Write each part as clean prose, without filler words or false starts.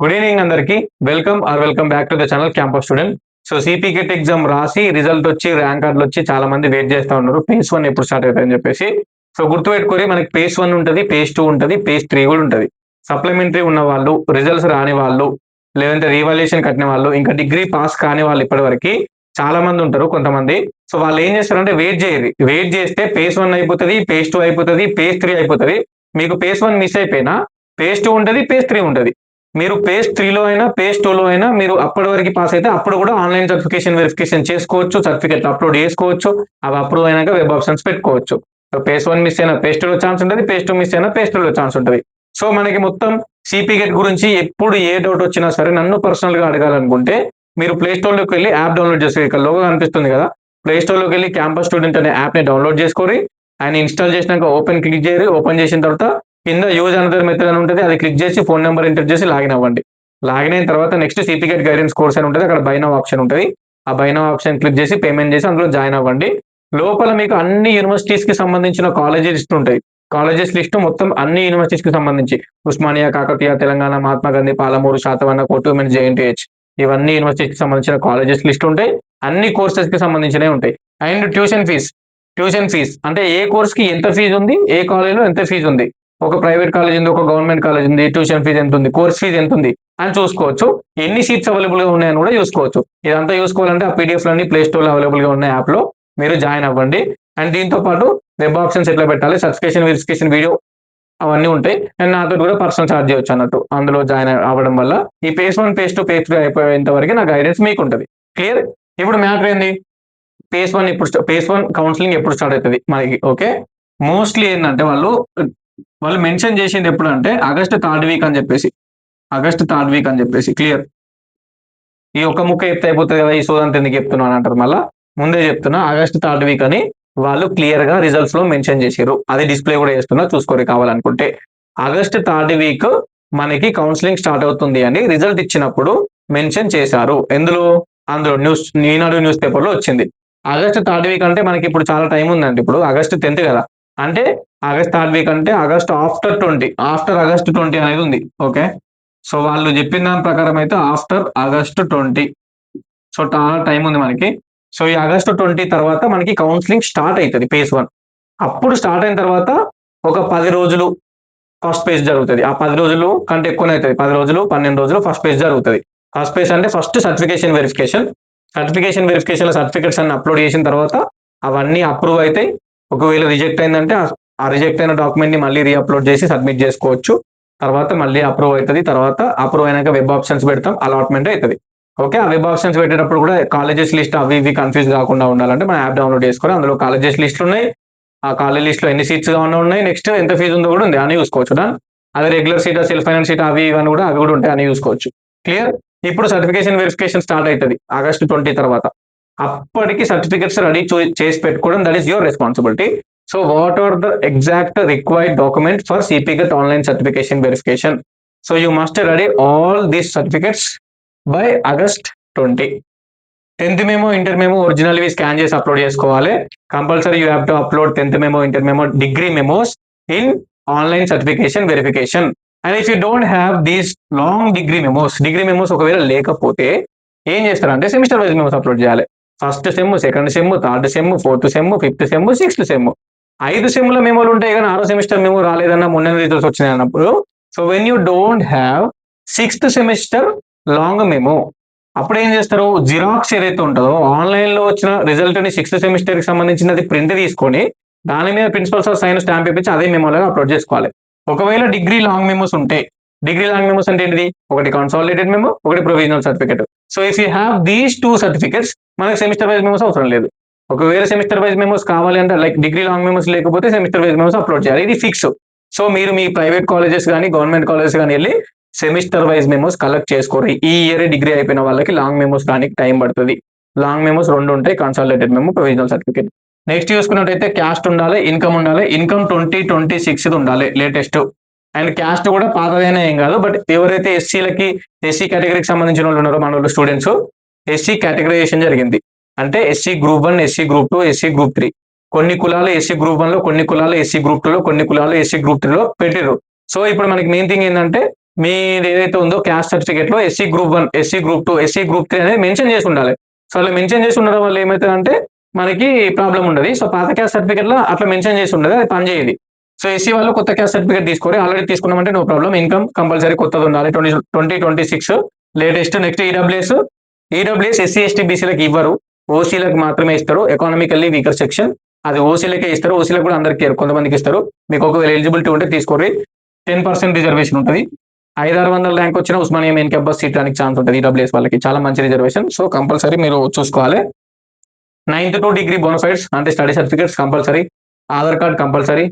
Good evening అందరికి. Welcome back to the channel campus student. So సిపికెట్ exam రాసి result వచ్చి rank కార్డులు వచ్చి చాలా మంది వెయిట్ చేస్తా ఉన్నారు పేస్ 1 ఎప్పుడు స్టార్ట్ అవుతుందని చెప్పేసి. సో గుర్తుపెట్టుకొని మనకి పేస్ 1 ఉంటుంది, పేస్ 2 ఉంటుంది, పేస్ 3 కూడా ఉంటుంది. సప్లిమెంటరీ ఉన్న వాళ్ళు, రిజల్ట్స్ రాని వాళ్ళు, లేదంటే రీవాల్యుయేషన్ కట్టిన వాళ్ళు, ఇంకా డిగ్రీ పాస్ కాని వాళ్ళు ఇప్పటి వరకు చాలా మంది ఉంటారు కొంతమంది. సో వాళ్ళు ఏం చేస్తారంటే వెయిట్ చేస్తే పేస్ 1 అయిపోతుంది, పేస్ 2 అయిపోతుంది, పేస్ 3 అయిపోతుంది. మీకు పేస్ 1 మిస్ అయిపోయినా పేస్ 2 ఉంటుంది, పేస్ 3 ఉంటుంది. మీరు పేజ్ 3లో అయినా పేజ్ 2లో అయినా మీరు అప్పటి వరకు పాస్ అయితే అప్పుడు కూడా ఆన్లైన్ సర్టిఫికేషన్ వెరిఫికేషన్ చేసుకోవచ్చు, సర్టిఫికేట్ అప్లోడ్ చేసుకోవచ్చు. అవి అప్రూవ్ అయినాక వెబ్ ఆప్షన్స్ పెట్టుకోవచ్చు. సో పేజ్ 1 మిస్ అయినా పేజ్ 2లో ఛాన్స్ ఉంటుంది, పేజ్ 2 మిస్ అయినా పేజ్ 3లో ఛాన్స్ ఉంటుంది. సో మనకి మొత్తం సిపిగెట్ గురించి ఎప్పుడు ఏ డౌట్ వచ్చినా సరే నన్ను పర్సనల్ గా అడగాలనుకుంటే మీరు ప్లే స్టోర్ లోకి వెళ్ళి యాప్ డౌన్లోడ్ చేసుకోవాలి. ఇక్కడ లోగో కనిపిస్తుంది కదా, ప్లే స్టోర్ లోకి వెళ్ళి క్యాంపస్ స్టూడెంట్ అనే యాప్ ని డౌన్లోడ్ చేసుకోరి. ఆయన ఇన్స్టాల్ చేసినాక ఓపెన్ క్లిక్ చేయరు. ఓపెన్ చేసిన తర్వాత కింద యూజ్ అనదర్ మెథడ్ అని ఉంటుంది, అది క్లిక్ చేసి ఫోన్ నెంబర్ ఎంటర్ చేసి లాగిన్ అవ్వండి. లాగిన్ అయిన తర్వాత నెక్స్ట్ సిపిగెట్ గైడెన్స్ కోర్స్ అని ఉంటుంది, అక్కడ బై నౌ ఆప్షన్ ఉంటుంది. ఆ బై నౌ ఆప్షన్ క్లిక్ చేసి పేమెంట్ చేసి అందులో జాయిన్ అవ్వండి. లోపల మీకు అన్ని యూనివర్సిటీస్ కి సంబంధించిన కాలేజీ లిస్ట్ ఉంటాయి. కాలేజెస్ లిస్ట్ మొత్తం అన్ని యూనివర్సిటీస్ కి సంబంధించి ఉస్మానియా, కాకతీయ, తెలంగాణ, మహాత్మా గాంధీ, పాలమూరు, శాతవన్న, కోటూమెన్, జేఎన్టీహెచ్ ఇవన్నీ యూనివర్సిటీకి సంబంధించిన కాలేజెస్ లిస్ట్ ఉంటాయి. అన్ని కోర్సెస్ కి సంబంధించినవి ఉంటాయి. అండ్ ట్యూషన్ ఫీజ్ అంటే ఏ కోర్స్ కి ఎంత ఫీజు ఉంది, ఏ కాలేజ్ లో ఎంత ఫీజు ఉంది, ఒక ప్రైవేట్ కాలేజ్ ఉంది, ఒక గవర్నమెంట్ కాలేజ్ ఉంది, ట్యూషన్ ఫీజు ఎంత ఉంది, కోర్స్ ఫీజు ఎంత ఉంది అని చూసుకోవచ్చు. ఎన్ని సీట్స్ అవైలబుల్ గా ఉన్నాయని కూడా చూసుకోవచ్చు. ఇదంతా చూసుకోవాలంటే ఆ పీడిఎఫ్ లన్నీ ప్లే స్టోర్ లో అవైలబుల్ గా ఉన్న యాప్ లో మీరు జాయిన్ అవ్వండి. అండ్ దీంతో పాటు వెబ్ ఆప్షన్స్ ఎట్లా పెట్టాలి, సర్టిఫికేషన్ వెరిఫికేషన్ వీడియో అవన్నీ ఉంటాయి. అండ్ నాతో కూడా పర్సనల్ ఛార్జ్ చేయొచ్చు అన్నట్టు అందులో జాయిన్ అవ్వడం వల్ల. ఈ పేజ్ 1, పేజ్ 2, పేజ్ 3 అయిపోయేంత వరకు నా గైడెన్స్ మీకు ఉంటుంది. క్లియర్? ఇప్పుడు మ్యాటర్ ఏంది, పేజ్ 1 కౌన్సిలింగ్ ఎప్పుడు స్టార్ట్ అవుతుంది మనకి? ఓకే, మోస్ట్లీ ఏంటంటే వాళ్ళు మెన్షన్ చేసింది ఎప్పుడు అంటే ఆగస్ట్ 3rd వీక్ అని చెప్పేసి, క్లియర్? ఈ ఒక్క ముక్క చెప్తే అయిపోతుంది కదా, ఈ సోదంతా ఎందుకు చెప్తున్నాను అంటారు. మళ్ళీ ముందే చెప్తున్నా, ఆగస్ట్ 3rd వీక్ అని వాళ్ళు క్లియర్ గా రిజల్ట్స్ లో మెన్షన్ చేశారు. అది డిస్ప్లే కూడా చేస్తున్నా, చూసుకోరు కావాలనుకుంటే. ఆగస్ట్ 3rd వీక్ మనకి కౌన్సిలింగ్ స్టార్ట్ అవుతుంది అని రిజల్ట్ ఇచ్చినప్పుడు మెన్షన్ చేశారు. అందులో ఈనాడు న్యూస్ పేపర్ లో వచ్చింది. ఆగస్ట్ 3rd వీక్ అంటే మనకి ఇప్పుడు చాలా టైం ఉందండి. ఇప్పుడు ఆగస్ట్ 10th కదా, అంటే ఆగస్ట్ 3rd వీక్ అంటే ఆగస్ట్ ఆఫ్టర్ ఆగస్ట్ 20 అనేది ఉంది. ఓకే, సో వాళ్ళు చెప్పిన దాని ప్రకారం అయితే ఆఫ్టర్ ఆగస్ట్ 20. సో చాలా టైం ఉంది మనకి. సో ఈ ఆగస్ట్ 20 తర్వాత మనకి కౌన్సిలింగ్ స్టార్ట్ అవుతుంది పేజ్ 1. అప్పుడు స్టార్ట్ అయిన తర్వాత ఒక 10 రోజులు ఫస్ట్ పేజ్ జరుగుతుంది. ఆ 10 రోజులు కంటే ఎక్కువనే అవుతుంది, 10 రోజులు 12 రోజులు ఫస్ట్ పేజ్ జరుగుతుంది. ఫస్ట్ పేజ్ అంటే ఫస్ట్ సర్టిఫికేషన్ వెరిఫికేషన్ లో సర్టిఫికేట్స్ అన్ని అప్లోడ్ చేసిన తర్వాత అవన్నీ అప్రూవ్ అవుతాయి. ఒకవేళ రిజెక్ట్ అయిందంటే ఆ రిజెక్ట్ అయిన డాక్యుమెంట్ ని మళ్ళీ రీఅప్లోడ్ చేసి సబ్మిట్ చేసుకోవచ్చు. తర్వాత మళ్ళీ అప్రూవ్ అవుతుంది. తర్వాత అప్రూవ్ అయినాక వెబ్ ఆప్షన్స్ పెడతాం, అలాట్మెంట్ అవుతుంది. ఓకే, ఆ వెబ్ ఆప్షన్స్ పెట్టేటప్పుడు కూడా కాలేజెస్ లిస్ట్ అవి ఇవి కన్ఫ్యూజ్ కాకుండా ఉండాలంటే మన యాప్ డౌన్లోడ్ చేసుకొని అందులో కాలేజెస్ లిస్ట్ ఉన్నాయి. ఆ కాలేజ్ లిస్ట్ లో ఎన్ని సీట్స్ కావాలన్నా ఉన్నాయి, నెక్స్ట్ ఎంత ఫీజు ఉందో కూడా ఉంది అని చూసుకోవచ్చు. అదే regular seat, self finance seat అవి ఇవన్నీ కూడా అవి కూడా ఉంటాయి అని చూసుకోవచ్చు. క్లియర్? ఇప్పుడు సర్టిఫికేషన్ వెరిఫికేషన్ స్టార్ట్ అవుతుంది ఆగస్ట్ 20 తర్వాత. అప్పటికి సర్టిఫికేట్స్ రెడీ చేసి పెట్టుకోవడం, that is your responsibility. So what are the exact required document for CPGET online certification verification? So you must ready all these certificates by August 20. 10th memo, inter memo ఒరిజినల్వి scan చేసి upload చేసుకోవాలి. Compulsory you have to upload 10th memo, inter memo, degree memos in online certification verification. And if you don't have these long degree memos ఒకవేళ లేకపోతే ఏం చేస్తారంటే semester wise memos upload చేయాలి. First sem, second sem, third sem, fourth sem, fifth sem, sixth sem, 5 సెమ్ల మెమోలు ఉంటాయి కానీ 6వ semester memo రాలేదన్న మొన్న results వచ్చినాయి అన్నప్పుడు. So when you don't have 6th semester long memo, అప్పుడు ఏం చేస్తారు, జిరాక్స్ ఏదైతే ఉంటుందో ఆన్లైన్ లో వచ్చిన రిజల్ట్ ని 6th సెమిస్టర్ కి సంబంధించినది ప్రింట్ తీసుకొని దాని మీద ప్రిన్సిపల్ సార్ సైన్ స్టాంప్ ఇప్పించి అదే మెమోలో అప్లోడ్ చేసుకోవాలి. ఒకవేళ డిగ్రీ లాంగ్ మెమోస్ ఉంటే, డిగ్రీ లాంగ్ మెమోస్ అంటే ఏంటిది, ఒకటి కన్సాలిడేటెడ్ మెమో, ఒకటి provisional certificate. So if you have these 2 certificates మనకి సెమిస్టర్ వైజ్ మెమోస్ అవసరం లేదు. ఒకవేళ సెమిస్టర్ వైజ్ మెమోస్ కావాలి అంటే, లైక్ డిగ్రీ లాంగ్ మెమోస్ లేకపోతే సెమిస్టర్ వైజ్ మెమోస్ అప్లోడ్ చేయాలి. ఇది ఫిక్స్. సో మీరు మీ ప్రైవేట్ కాలేజెస్ కానీ గవర్నమెంట్ కాలేజెస్ కానీ వెళ్ళి సెమిస్టర్ వైజ్ మెమోస్ కలెక్ట్ చేసుకోరు. ఈ ఇయర్ డిగ్రీ అయిపోయిన వాళ్ళకి లాంగ్ మెమోస్ దానికి టైం పడుతుంది. లాంగ్ మెమోస్ 2 ఉంటాయి, consolidated memo, provisional certificate. Next చూసుకున్నట్టయితే క్యాస్ట్ ఉండాలి, ఇన్కమ్ ఉండాలి. ఇన్కమ్ 2026 ఉండాలి లేటెస్ట్. అండ్ క్యాస్ట్ కూడా పాతదైనా ఏం కాదు, బట్ ఎవరైతే ఎస్సీ కేటగిరీకి సంబంధించిన వాళ్ళు ఉన్నారో మన వాళ్ళు స్టూడెంట్స్, ఎస్సీ కేటగరైజేషన్ జరిగింది అంటే SC group 1, SC group 2, SC group 3. కొన్ని కులాలు ఎస్సీ గ్రూప్ 1 లో, కొన్ని కులాలు ఎస్సీ గ్రూప్ 2 లో, కొన్ని కులాలు ఎస్సీ గ్రూప్ 3 లో పెట్టిర్రు. సో ఇప్పుడు మనకి మెయిన్ థింగ్ ఏంటంటే మీది ఏదైతే ఉందో క్యాస్ట్ సర్టిఫికేట్ లో SC group 1, SC group 2, SC group 3 అనేది మెన్షన్ చేసి ఉండాలి. సో అలా మెన్షన్ చేసి ఉండడం వల్ల ఏమవుతుందంటే మనకి ప్రాబ్లం ఉండదు. సో పాత క్యాస్ట్ సర్టిఫికేట్ లో అట్లా మెన్షన్ చేసి ఉండదు, అది పనిచేయదు. సో ఎస్సీ వాళ్ళు కొత్త క్యాస్ట్ సర్టిఫికేట్ తీసుకోవాలి, ఆల్రెడీ తీసుకున్నామంటే నో ప్రాబ్లం. ఇన్కమ్ కంపల్సరీ కొత్తది ఉండాలి, 2026 latest. Next EWS SC ST బీసీలకు ఇవ్వరు, ఓసీలకు మాత్రమే ఇస్తారు. ఎకానమికల్లీ వీకర్ సెక్షన్, అది ఓసీలకే ఇస్తారు. ఓసీలకు కూడా అందరికి కొంతమందికి ఇస్తారు. మీకు ఒకవేళ ఎలిజిబిలిటీ ఉంటే తీసుకోండి. 10% రిజర్వేషన్ ఉంటుంది. 500-600 ర్యాంక్ వచ్చిన ఉస్మానియా మెయిన్ క్యాంపస్ సీట్ రానికి ఛాన్స్ ఉంటుంది ఈడబ్ల్యూఎస్ వాళ్ళకి, చాలా మంచి రిజర్వేషన్. సో కంపల్సరీ మీరు చూసుకోవాలి. 9th to డిగ్రీ బోనఫైడ్స్ అంటే study certificates compulsory, Aadhaar card compulsory.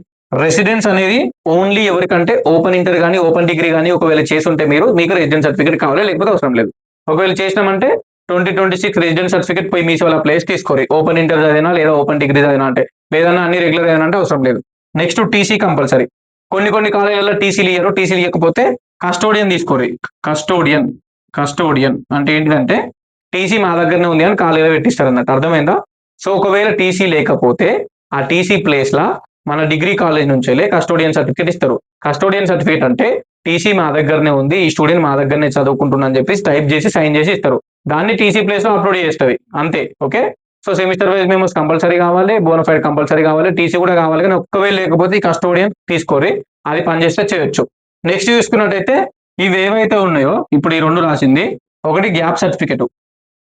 Residence అనేది ఓన్లీ ఎవరికంటే ఓపెన్ ఇంటర్ కానీ ఓపెన్ డిగ్రీ కానీ ఒకవేళ చేసి ఉంటే మీకు రెసిడెన్స్ సర్టిఫికేట్ కావాలి, లేకపోతే అవసరం లేదు. ఒకవేళ చేసినామంటే 2026 రెసిడెన్స్ సర్టిఫికేట్ పోయి మీ వాళ్ళ ప్లేస్ తీసుకోరు, ఓపెన్ ఇంటర్ చదివినా లేదా ఓపెన్ డిగ్రీ చదివినా అంటే, లేదన్నా అన్ని రెగ్యులర్ అయినా అంటే అవసరం లేదు. Next TC compulsory. కొన్ని కాలేజీలలో టీసీలు ఇయ్యరు, టీసీలు ఇవ్వకపోతే కస్టోడియన్ తీసుకోరు. కస్టోడియన్ అంటే ఏంటంటే టీసీ మా దగ్గరనే ఉంది అని కాలేజీలో పెట్టిస్తారు అన్నట్టు, అర్థమైందా? సో ఒకవేళ టీసీ లేకపోతే ఆ టీసీ ప్లేస్ లా మన డిగ్రీ కాలేజ్ నుంచి కస్టోడియన్ సర్టిఫికేట్ ఇస్తారు. కస్టోడియన్ సర్టిఫికేట్ అంటే టీసీ మా దగ్గరనే ఉంది, ఈ స్టూడెంట్ మా దగ్గరనే చదువుకుంటున్నా అని చెప్పి టైప్ చేసి సైన్ చేసి ఇస్తారు. దాన్ని టీసీ ప్లేస్ లో అప్లోడ్ చేస్తుంది అంతే. Okay, so semester wise memos compulsory కావాలి, బోనఫైడ్ కంపల్సరీ కావాలి, టీసీ కూడా కావాలి. కానీ ఒక్కవేళ లేకపోతే ఈ కస్టోడియన్ తీసుకోరి, అది పనిచేస్తే చేయొచ్చు. నెక్స్ట్ చూసుకున్నట్టయితే ఇవి ఏవైతే ఉన్నాయో ఇప్పుడు ఈ రెండు రాసింది, ఒకటి గ్యాప్ సర్టిఫికేట్.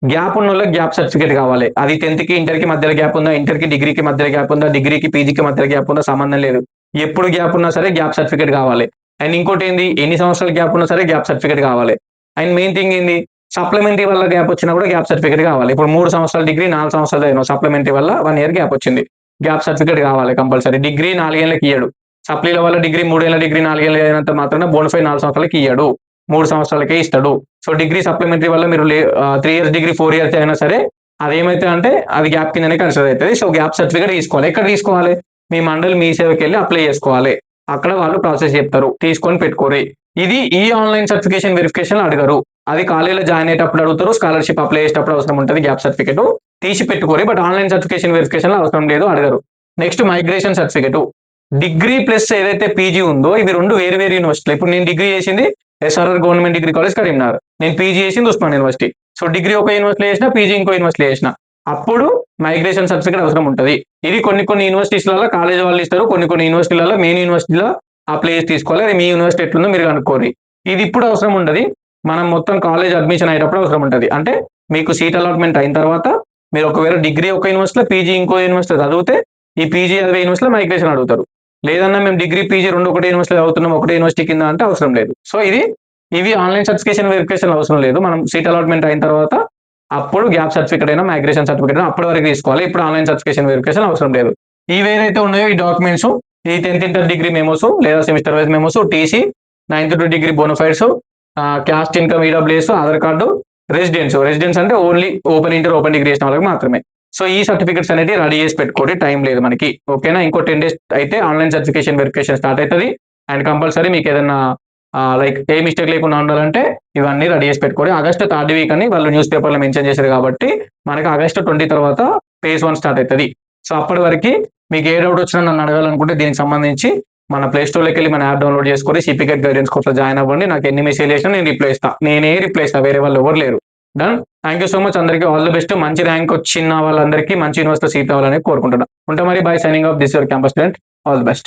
గ్యాప్ ఉన్న వాళ్ళకి గ్యాప్ సర్టిఫికేట్ కావాలి. అది 10th కి ఇంటర్ కి మధ్యలో గ్యాప్ ఉందా, ఇంటర్ కి డిగ్రీకి మధ్యలో గ్యాప్ ఉందా, డిగ్రీకి పీజీకి మధ్యలో గ్యాప్ ఉందా, సంబంధం లేదు. ఎప్పుడు గ్యాప్ ఉన్నా సరే గ్యాప్ సర్టిఫికేట్ కావాలి. అండ్ ఇంకోటి ఏంది, ఎన్ని సంవత్సరాల గ్యాప్ ఉన్నా సరే గ్యాప్ సర్టిఫికేట్ కావాలి. అండ్ మెయిన్ థింగ్ ఏంది, సప్లిమెంటరీ వల్ల గ్యాప్ వచ్చినా కూడా గ్యాప్ సర్టిఫికేట్ కావాలి. ఇప్పుడు 3 సంవత్సరాల డిగ్రీ 4 సంవత్సరాలు అయినా సప్లిమెంటరీ వల్ల 1 year గ్యాప్ వచ్చింది, గ్యాప్ సర్టిఫికేట్ కావాలి కంపల్సరీ. డిగ్రీ 4 ఏళ్ళకి ఇయ్యడు, సప్లీల వల్ల డిగ్రీ 3 ఏళ్ళ డిగ్రీ 4 ఏళ్ళు అయినంత మాత్రాన బోనఫైడ్ 4 సంవత్సరాలకి ఇయ్యడు, 3 సంవత్సరాలకే ఇస్తాడు. సో డిగ్రీ సప్లిమెంటరీ వల్ల మీరు 3 years డిగ్రీ 4 years అయినా సరే అదేమైతే అంటే అది గ్యాప్ కిందనే కన్సిడర్ అవుతుంది. సో గ్యాప్ సర్టిఫికేట్ తీసుకోవాలి. ఎక్కడ తీసుకోవాలి, మీ మండలి మీ సేవకి వెళ్ళి అప్లై చేసుకోవాలి, అక్కడ వాళ్ళు ప్రాసెస్ చెప్తారు, తీసుకొని పెట్టుకోరి. ఇది ఈ ఆన్లైన్ సర్టిఫికేషన్ వెరిఫికేషన్ అడగరు, అది కాలేజీలో జాయిన్ అయ్యేటప్పుడు అడుగుతారు, స్కాలర్షిప్ అప్లై చేసేటప్పుడు అవసరం ఉంటుంది గ్యాప్ సర్టిఫికేట్, తీసి పెట్టుకోరి. బట్ ఆన్లైన్ సర్టిఫికేషన్ వెరిఫికేషన్ అవసరం లేదు, అడగరు. Next migration certificate. Degree plus ఏదైతే పీజీ ఉందో ఇవి రెండు వేరు వేరు యూనివర్సిటీలు. ఇప్పుడు నేను డిగ్రీ చేసింది SRR government degree college Karimnagar, నేను పీజీ చేసింది ఉస్మాన్ యూనివర్సిటీ. సో డిగ్రీ ఒక యూనివర్సిటీ చేసిన, పీజీ ఇంకో యూనివర్సిటీ చేసిన, అప్పుడు మైగ్రేషన్ సర్టిఫికేట్ అవసరం ఉంటుంది. ఇది కొన్ని యూనివర్సిటీస్లలో కాలేజ్ వాళ్ళు ఇస్తారు, కొన్ని యూనివర్సిటీలలో మెయిన్ యూనివర్సిటీలో అప్లై చేసి తీసుకోవాలి. అది మీ యూనివర్సిటీ ఎట్లుందో మీరు కనుక్కోరి. ఇది ఇప్పుడు అవసరం ఉండదు, మనం మొత్తం కాలేజ్ అడ్మిషన్ అయ్యేటప్పుడు అవసరం ఉంటుంది. అంటే మీకు సీట్ అలాట్మెంట్ అయిన తర్వాత మీరు ఒకవేళ డిగ్రీ ఒక యూనివర్సిటీలో పీజీ ఇంకో యూనివర్సిటీ చదివితే ఈ పీజీ అదే యూనివర్సిటీలో మైగ్రేషన్ అడుగుతారు. లేదన్నా మేము డిగ్రీ పీజీ రెండు ఒకటే యూనివర్సిటీ అవుతున్నాం, ఒకటే యూనివర్సిటీ కింద అంటే అవసరం లేదు. సో ఇవి ఆన్లైన్ సర్టిఫికేషన్ వెరిఫికేషన్ అవసరం లేదు. మనం సీట్ అలాట్మెంట్ అయిన తర్వాత అప్పుడు గ్యాప్ సర్టిఫికేట్ అయినా మైగ్రేషన్ సర్టిఫికేట్ అయినా అప్పటి వరకు తీసుకోవాలి. ఇప్పుడు ఆన్లైన్ సర్టిఫికేషన్ వెరిఫికేషన్ అవసరం లేదు. ఇవేదైతే ఉన్నాయో ఈ డాక్యుమెంట్స్, ఈ 10th ఇంటర్ డిగ్రీ మెమోస్ లేదా semester wise memos, TC, 9th to degree bonafides, caste income EWS, Aadhaar card, residence అంటే only open inter open degree చేసిన వాళ్ళకి మాత్రమే. సో ఈ సర్టిఫికేట్స్ అనేది రెడీ చేసి పెట్టుకోండి, టైం లేదు మనకి. ఓకేనా, ఇంకో 10 days అయితే ఆన్లైన్ సర్టిఫికేషన్ వెరిఫికేషన్ స్టార్ట్ అవుతుంది. అండ్ కంపల్సరీ మీకు ఏదైనా లైక్ ఏ మిస్టేక్ లేకుండా ఉండాలంటే ఇవన్నీ రెడీ చేసి పెట్టుకోండి. ఆగస్ట్ 3rd week అని వాళ్ళు న్యూస్ పేపర్లో మెన్షన్ చేశారు కాబట్టి మనకి ఆగస్ట్ 20 తర్వాత phase 1 స్టార్ట్ అవుతుంది. సో అప్పటి వరకు మీకు ఏ డౌట్ వచ్చినా నన్ను అడగాలనుకుంటే దీనికి సంబంధించి మన ప్లే స్టోర్లోకి వెళ్ళి మన యాప్ డౌన్లోడ్ చేసుకొని సిపికెట్ గైడెన్స్ కోర్సులో జాయిన్ అవ్వండి. నాకు ఎన్ని మెసేజ్ చేసినా నేను రిప్లై ఇస్తాను, నేనే రిప్లై ఇస్తాను, వేరే వాళ్ళు ఎవరు లేరు. Done, thank you so much, అందరికీ ఆల్ ది బెస్ట్. మంచి ర్యాంక్ వచ్చిన వాళ్ళందరికీ మంచి యూనివర్సిటీ సీట్ అవ్వాలని కోరుకుంటున్నాను. ఉంటా మరి, by, signing off, this your campus student, all the best.